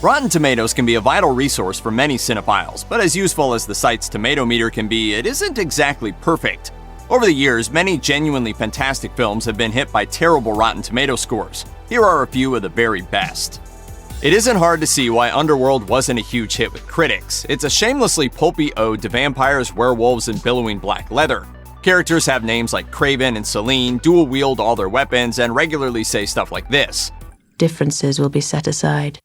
Rotten Tomatoes can be a vital resource for many cinephiles, but as useful as the site's tomato meter can be, it isn't exactly perfect. Over the years, many genuinely fantastic films have been hit by terrible Rotten Tomato scores. Here are a few of the very best. It isn't hard to see why Underworld wasn't a huge hit with critics. It's a shamelessly pulpy ode to vampires, werewolves, and billowing black leather. Characters have names like Craven and Celine, dual-wield all their weapons, and regularly say stuff like this. Differences will be set aside.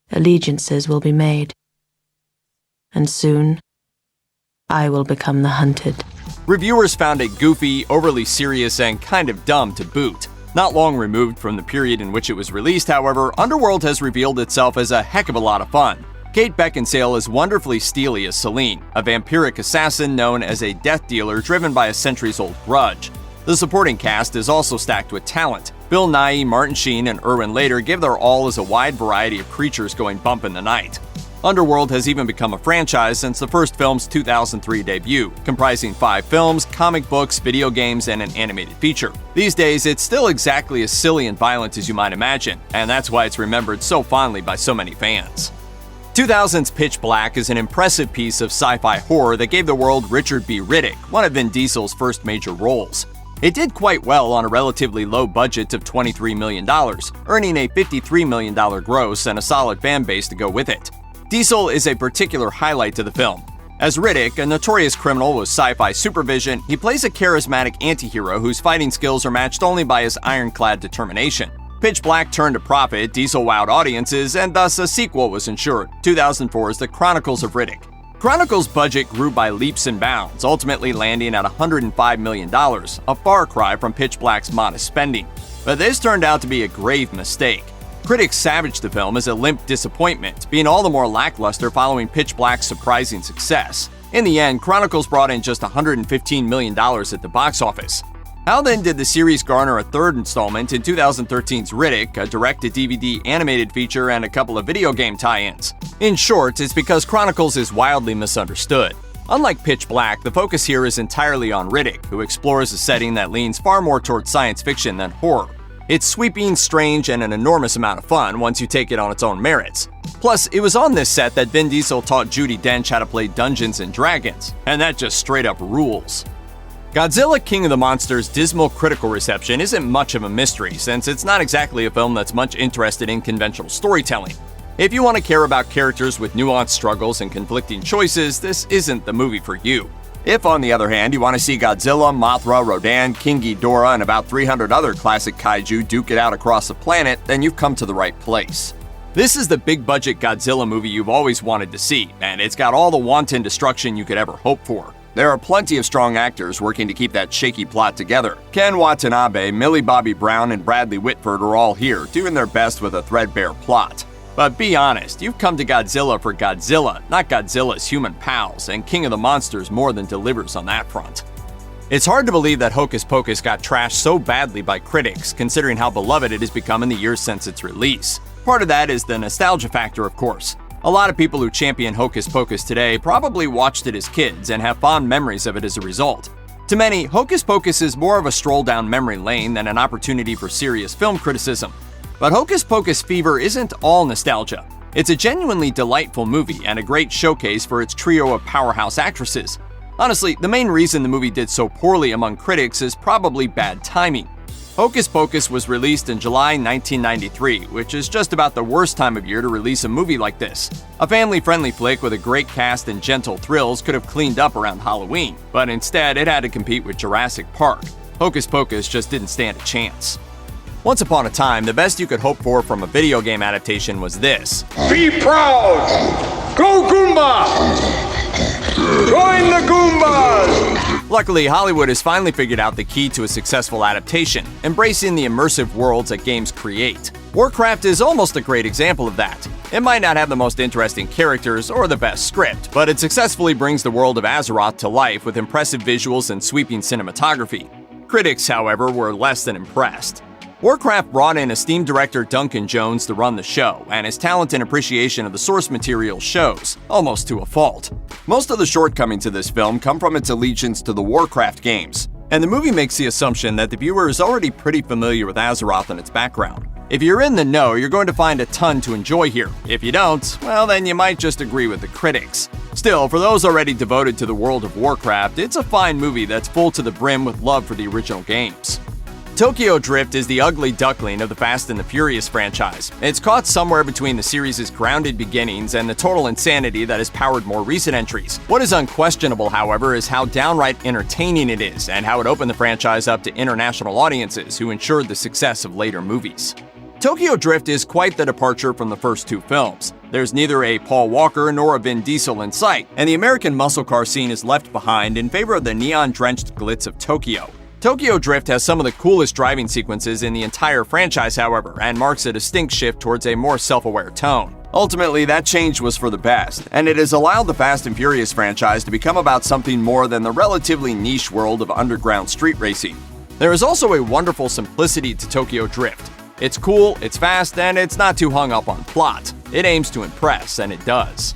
Allegiances will be made. And soon, I will become the hunted. Reviewers found it goofy, overly serious, and kind of dumb to boot. Not long removed from the period in which it was released, however, Underworld has revealed itself as a heck of a lot of fun. Kate Beckinsale is wonderfully steely as Celine, a vampiric assassin known as a death dealer driven by a centuries-old grudge. The supporting cast is also stacked with talent. Bill Nighy, Martin Sheen, and Erwin Leder give their all as a wide variety of creatures going bump in the night. Underworld has even become a franchise since the first film's 2003 debut, comprising 5 films, comic books, video games, and an animated feature. These days, it's still exactly as silly and violent as you might imagine, and that's why it's remembered so fondly by so many fans. 2000's Pitch Black is an impressive piece of sci-fi horror that gave the world Richard B. Riddick, one of Vin Diesel's first major roles. It did quite well on a relatively low budget of $23 million, earning a $53 million gross and a solid fan base to go with it. Diesel is a particular highlight to the film. As Riddick, a notorious criminal with sci-fi supervision, he plays a charismatic anti-hero whose fighting skills are matched only by his ironclad determination. Pitch Black turned a profit, Diesel wowed audiences, and thus a sequel was ensured, 2004's The Chronicles of Riddick. Chronicles' budget grew by leaps and bounds, ultimately landing at $105 million, a far cry from Pitch Black's modest spending. But this turned out to be a grave mistake. Critics savaged the film as a limp disappointment, being all the more lackluster following Pitch Black's surprising success. In the end, Chronicles brought in just $115 million at the box office. How then did the series garner a third installment in 2013's Riddick, a direct-to-DVD animated feature, and a couple of video game tie-ins? In short, it's because Chronicles is wildly misunderstood. Unlike Pitch Black, the focus here is entirely on Riddick, who explores a setting that leans far more towards science fiction than horror. It's sweeping, strange, and an enormous amount of fun once you take it on its own merits. Plus, it was on this set that Vin Diesel taught Judi Dench how to play Dungeons & Dragons, and that just straight up rules. Godzilla King of the Monsters' dismal critical reception isn't much of a mystery, since it's not exactly a film that's much interested in conventional storytelling. If you want to care about characters with nuanced struggles and conflicting choices, this isn't the movie for you. If, on the other hand, you want to see Godzilla, Mothra, Rodan, King Ghidorah, and about 300 other classic kaiju duke it out across the planet, then you've come to the right place. This is the big-budget Godzilla movie you've always wanted to see, and it's got all the wanton destruction you could ever hope for. There are plenty of strong actors working to keep that shaky plot together. Ken Watanabe, Millie Bobby Brown, and Bradley Whitford are all here, doing their best with a threadbare plot. But be honest, you've come to Godzilla for Godzilla, not Godzilla's human pals, and King of the Monsters more than delivers on that front. It's hard to believe that Hocus Pocus got trashed so badly by critics, considering how beloved it has become in the years since its release. Part of that is the nostalgia factor, of course. A lot of people who champion Hocus Pocus today probably watched it as kids and have fond memories of it as a result. To many, Hocus Pocus is more of a stroll down memory lane than an opportunity for serious film criticism. But Hocus Pocus fever isn't all nostalgia. It's a genuinely delightful movie and a great showcase for its trio of powerhouse actresses. Honestly, the main reason the movie did so poorly among critics is probably bad timing. Hocus Pocus was released in July 1993, which is just about the worst time of year to release a movie like this. A family-friendly flick with a great cast and gentle thrills could have cleaned up around Halloween, but instead it had to compete with Jurassic Park. Hocus Pocus just didn't stand a chance. Once upon a time, the best you could hope for from a video game adaptation was this. Be proud! Go Goomba! Join the Goombas! Luckily, Hollywood has finally figured out the key to a successful adaptation, embracing the immersive worlds that games create. Warcraft is almost a great example of that. It might not have the most interesting characters or the best script, but it successfully brings the world of Azeroth to life with impressive visuals and sweeping cinematography. Critics, however, were less than impressed. Warcraft brought in esteemed director Duncan Jones to run the show, and his talent and appreciation of the source material shows, almost to a fault. Most of the shortcomings of this film come from its allegiance to the Warcraft games, and the movie makes the assumption that the viewer is already pretty familiar with Azeroth and its background. If you're in the know, you're going to find a ton to enjoy here. If you don't, well, then you might just agree with the critics. Still, for those already devoted to the world of Warcraft, it's a fine movie that's full to the brim with love for the original games. Tokyo Drift is the ugly duckling of the Fast and the Furious franchise. It's caught somewhere between the series' grounded beginnings and the total insanity that has powered more recent entries. What is unquestionable, however, is how downright entertaining it is and how it opened the franchise up to international audiences who ensured the success of later movies. Tokyo Drift is quite the departure from the first two films. There's neither a Paul Walker nor a Vin Diesel in sight, and the American muscle car scene is left behind in favor of the neon-drenched glitz of Tokyo. Tokyo Drift has some of the coolest driving sequences in the entire franchise, however, and marks a distinct shift towards a more self-aware tone. Ultimately, that change was for the best, and it has allowed the Fast and Furious franchise to become about something more than the relatively niche world of underground street racing. There is also a wonderful simplicity to Tokyo Drift. It's cool, it's fast, and it's not too hung up on plot. It aims to impress, and it does.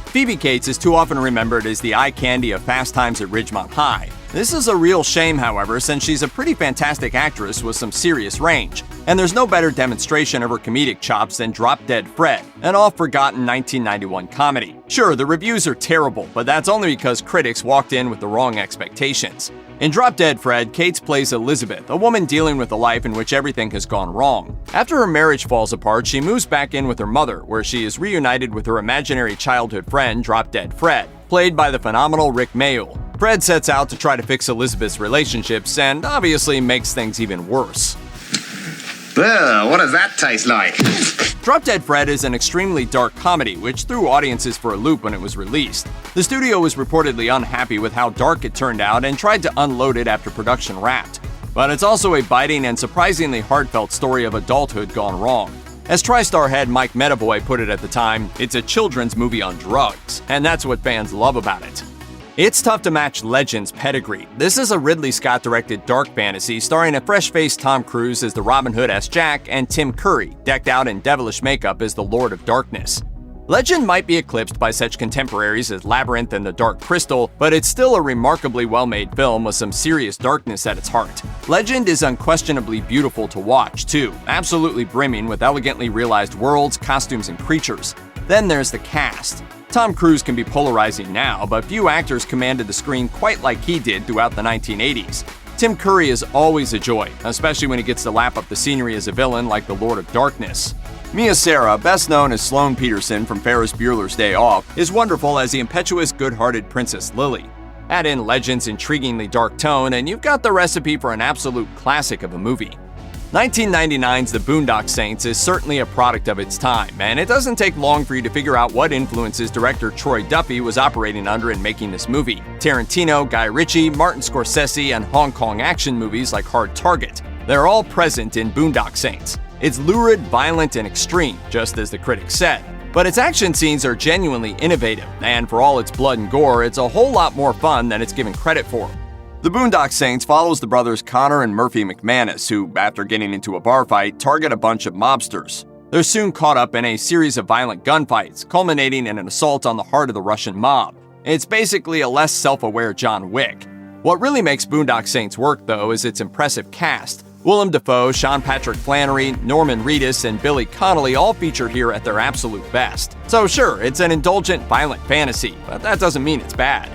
Phoebe Cates is too often remembered as the eye candy of Fast Times at Ridgemont High. This is a real shame, however, since she's a pretty fantastic actress with some serious range, and there's no better demonstration of her comedic chops than Drop Dead Fred, an oft-forgotten 1991 comedy. Sure, the reviews are terrible, but that's only because critics walked in with the wrong expectations. In Drop Dead Fred, Cates plays Elizabeth, a woman dealing with a life in which everything has gone wrong. After her marriage falls apart, she moves back in with her mother, where she is reunited with her imaginary childhood friend, Drop Dead Fred, played by the phenomenal Rick Mayall. Fred sets out to try to fix Elizabeth's relationships and obviously makes things even worse. Ugh, what does that taste like? Drop Dead Fred is an extremely dark comedy which threw audiences for a loop when it was released. The studio was reportedly unhappy with how dark it turned out and tried to unload it after production wrapped. But it's also a biting and surprisingly heartfelt story of adulthood gone wrong. As TriStar head Mike Medavoy put it at the time, it's a children's movie on drugs, and that's what fans love about it. It's tough to match Legend's pedigree. This is a Ridley Scott-directed dark fantasy starring a fresh-faced Tom Cruise as the Robin Hood-esque Jack and Tim Curry, decked out in devilish makeup as the Lord of Darkness. Legend might be eclipsed by such contemporaries as Labyrinth and The Dark Crystal, but it's still a remarkably well-made film with some serious darkness at its heart. Legend is unquestionably beautiful to watch, too, absolutely brimming with elegantly realized worlds, costumes, and creatures. Then there's the cast. Tom Cruise can be polarizing now, but few actors commanded the screen quite like he did throughout the 1980s. Tim Curry is always a joy, especially when he gets to lap up the scenery as a villain like the Lord of Darkness. Mia Sara, best known as Sloane Peterson from Ferris Bueller's Day Off, is wonderful as the impetuous, good-hearted Princess Lily. Add in Legend's intriguingly dark tone, and you've got the recipe for an absolute classic of a movie. 1999's The Boondock Saints is certainly a product of its time, and it doesn't take long for you to figure out what influences director Troy Duffy was operating under in making this movie. Tarantino, Guy Ritchie, Martin Scorsese, and Hong Kong action movies like Hard Target. They're all present in Boondock Saints. It's lurid, violent, and extreme, just as the critics said. But its action scenes are genuinely innovative, and for all its blood and gore, it's a whole lot more fun than it's given credit for. The Boondock Saints follows the brothers Connor and Murphy McManus, who, after getting into a bar fight, target a bunch of mobsters. They're soon caught up in a series of violent gunfights, culminating in an assault on the heart of the Russian mob. It's basically a less self-aware John Wick. What really makes Boondock Saints work, though, is its impressive cast. Willem Dafoe, Sean Patrick Flannery, Norman Reedus, and Billy Connolly all featured here at their absolute best. So sure, it's an indulgent, violent fantasy, but that doesn't mean it's bad.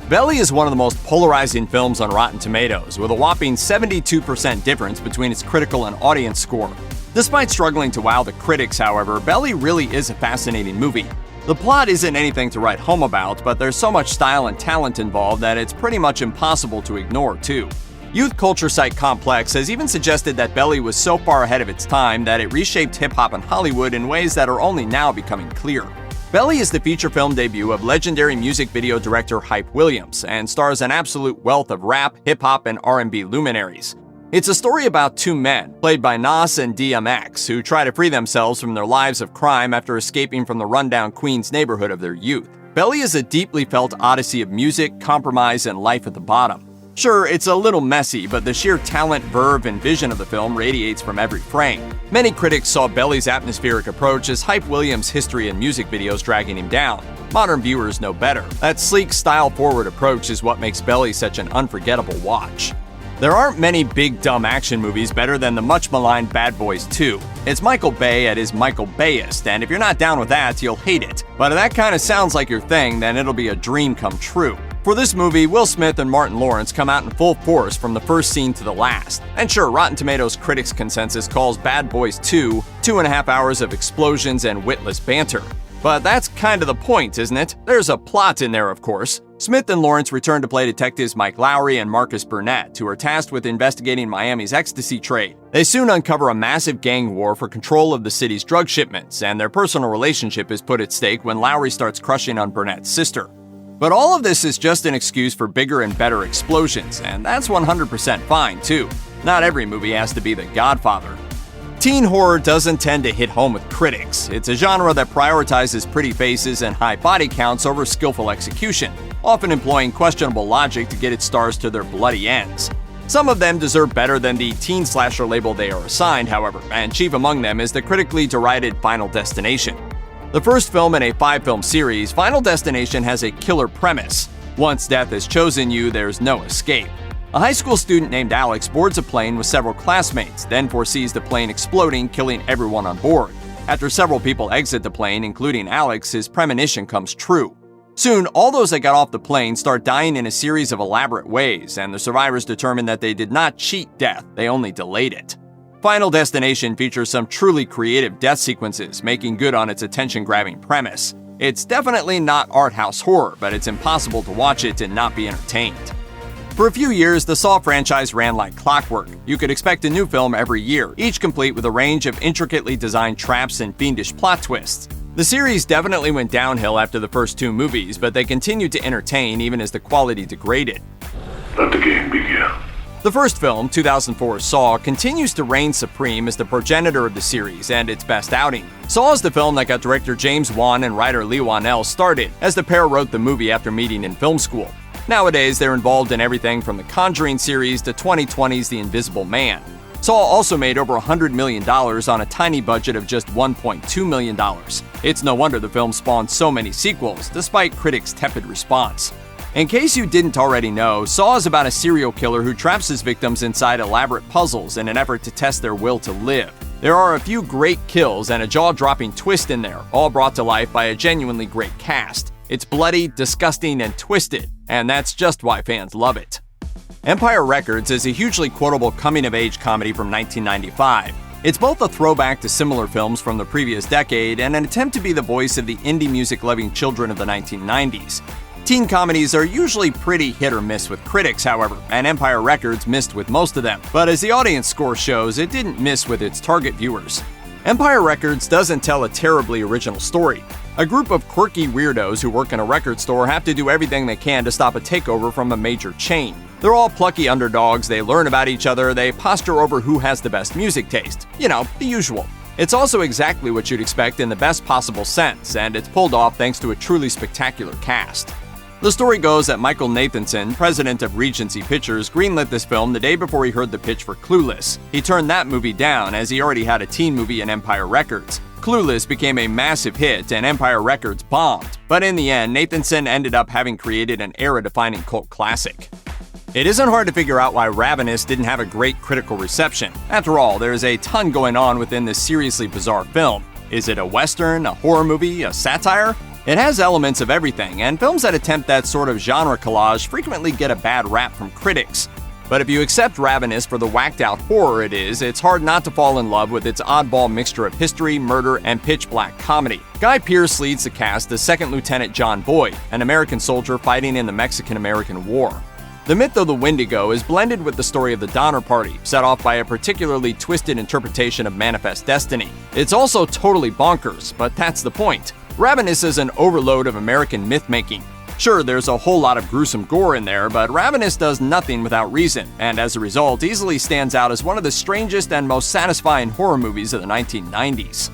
Belly is one of the most polarizing films on Rotten Tomatoes, with a whopping 72% difference between its critical and audience score. Despite struggling to wow the critics, however, Belly really is a fascinating movie. The plot isn't anything to write home about, but there's so much style and talent involved that it's pretty much impossible to ignore, too. Youth culture site Complex has even suggested that Belly was so far ahead of its time that it reshaped hip-hop and Hollywood in ways that are only now becoming clear. Belly is the feature film debut of legendary music video director Hype Williams and stars an absolute wealth of rap, hip-hop, and R&B luminaries. It's a story about two men, played by Nas and DMX, who try to free themselves from their lives of crime after escaping from the rundown Queens neighborhood of their youth. Belly is a deeply felt odyssey of music, compromise, and life at the bottom. Sure, it's a little messy, but the sheer talent, verve, and vision of the film radiates from every frame. Many critics saw Belly's atmospheric approach as Hype Williams' history and music videos dragging him down. Modern viewers know better. That sleek, style-forward approach is what makes Belly such an unforgettable watch. There aren't many big dumb action movies better than the much-maligned Bad Boys 2. It's Michael Bay at his Michael Bayest, and if you're not down with that, you'll hate it. But if that kind of sounds like your thing, then it'll be a dream come true. For this movie, Will Smith and Martin Lawrence come out in full force from the first scene to the last. And sure, Rotten Tomatoes critics' consensus calls Bad Boys 2 2.5 hours of explosions and witless banter. But that's kind of the point, isn't it? There's a plot in there, of course. Smith and Lawrence return to play detectives Mike Lowry and Marcus Burnett, who are tasked with investigating Miami's ecstasy trade. They soon uncover a massive gang war for control of the city's drug shipments, and their personal relationship is put at stake when Lowry starts crushing on Burnett's sister. But all of this is just an excuse for bigger and better explosions, and that's 100% fine, too. Not every movie has to be The Godfather. Teen horror doesn't tend to hit home with critics. It's a genre that prioritizes pretty faces and high body counts over skillful execution, often employing questionable logic to get its stars to their bloody ends. Some of them deserve better than the teen slasher label they are assigned, however, and chief among them is the critically derided Final Destination. The first film in a 5-film series, Final Destination has a killer premise. Once death has chosen you, there's no escape. A high school student named Alex boards a plane with several classmates, then foresees the plane exploding, killing everyone on board. After several people exit the plane, including Alex, his premonition comes true. Soon, all those that got off the plane start dying in a series of elaborate ways, and the survivors determine that they did not cheat death, they only delayed it. Final Destination features some truly creative death sequences, making good on its attention-grabbing premise. It's definitely not art house horror, but it's impossible to watch it and not be entertained. For a few years, the Saw franchise ran like clockwork. You could expect a new film every year, each complete with a range of intricately designed traps and fiendish plot twists. The series definitely went downhill after the first 2 movies, but they continued to entertain even as the quality degraded. Let the game begin. The first film, 2004's Saw, continues to reign supreme as the progenitor of the series and its best outing. Saw is the film that got director James Wan and writer Lee Wanell started, as the pair wrote the movie after meeting in film school. Nowadays, they're involved in everything from the Conjuring series to 2020's The Invisible Man. Saw also made over $100 million on a tiny budget of just $1.2 million. It's no wonder the film spawned so many sequels, despite critics' tepid response. In case you didn't already know, Saw is about a serial killer who traps his victims inside elaborate puzzles in an effort to test their will to live. There are a few great kills and a jaw-dropping twist in there, all brought to life by a genuinely great cast. It's bloody, disgusting, and twisted, and that's just why fans love it. Empire Records is a hugely quotable coming-of-age comedy from 1995. It's both a throwback to similar films from the previous decade and an attempt to be the voice of the indie music-loving children of the 1990s. Teen comedies are usually pretty hit or miss with critics, however, and Empire Records missed with most of them. But as the audience score shows, it didn't miss with its target viewers. Empire Records doesn't tell a terribly original story. A group of quirky weirdos who work in a record store have to do everything they can to stop a takeover from a major chain. They're all plucky underdogs, they learn about each other, they posture over who has the best music taste. You know, the usual. It's also exactly what you'd expect in the best possible sense, and it's pulled off thanks to a truly spectacular cast. The story goes that Michael Nathanson, president of Regency Pictures, greenlit this film the day before he heard the pitch for Clueless. He turned that movie down as he already had a teen movie in Empire Records. Clueless became a massive hit and Empire Records bombed, but in the end, Nathanson ended up having created an era-defining cult classic. It isn't hard to figure out why Ravenous didn't have a great critical reception. After all, there is a ton going on within this seriously bizarre film. Is it a western, a horror movie, a satire? It has elements of everything, and films that attempt that sort of genre collage frequently get a bad rap from critics. But if you accept Ravenous for the whacked-out horror it is, it's hard not to fall in love with its oddball mixture of history, murder, and pitch-black comedy. Guy Pearce leads the cast as Second Lieutenant John Boyd, an American soldier fighting in the Mexican-American War. The myth of the Wendigo is blended with the story of the Donner Party, set off by a particularly twisted interpretation of Manifest Destiny. It's also totally bonkers, but that's the point. Ravenous is an overload of American myth-making. Sure, there's a whole lot of gruesome gore in there, but Ravenous does nothing without reason, and as a result easily stands out as one of the strangest and most satisfying horror movies of the 1990s.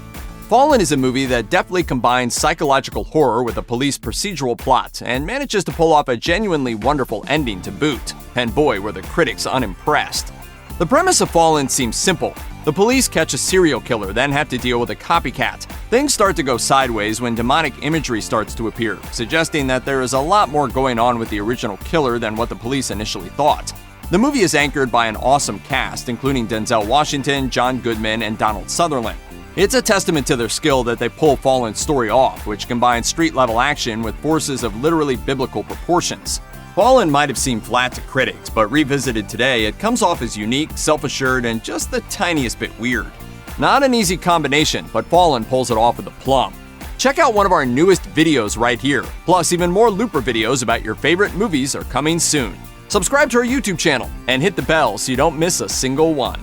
Fallen is a movie that deftly combines psychological horror with a police procedural plot, and manages to pull off a genuinely wonderful ending to boot. And boy, were the critics unimpressed. The premise of Fallen seems simple. The police catch a serial killer, then have to deal with a copycat. Things start to go sideways when demonic imagery starts to appear, suggesting that there is a lot more going on with the original killer than what the police initially thought. The movie is anchored by an awesome cast, including Denzel Washington, John Goodman, and Donald Sutherland. It's a testament to their skill that they pull Fallen's story off, which combines street-level action with forces of literally biblical proportions. Fallen might have seemed flat to critics, but revisited today, it comes off as unique, self-assured, and just the tiniest bit weird. Not an easy combination, but Fallen pulls it off with a plum. Check out one of our newest videos right here. Plus, even more Looper videos about your favorite movies are coming soon. Subscribe to our YouTube channel and hit the bell so you don't miss a single one.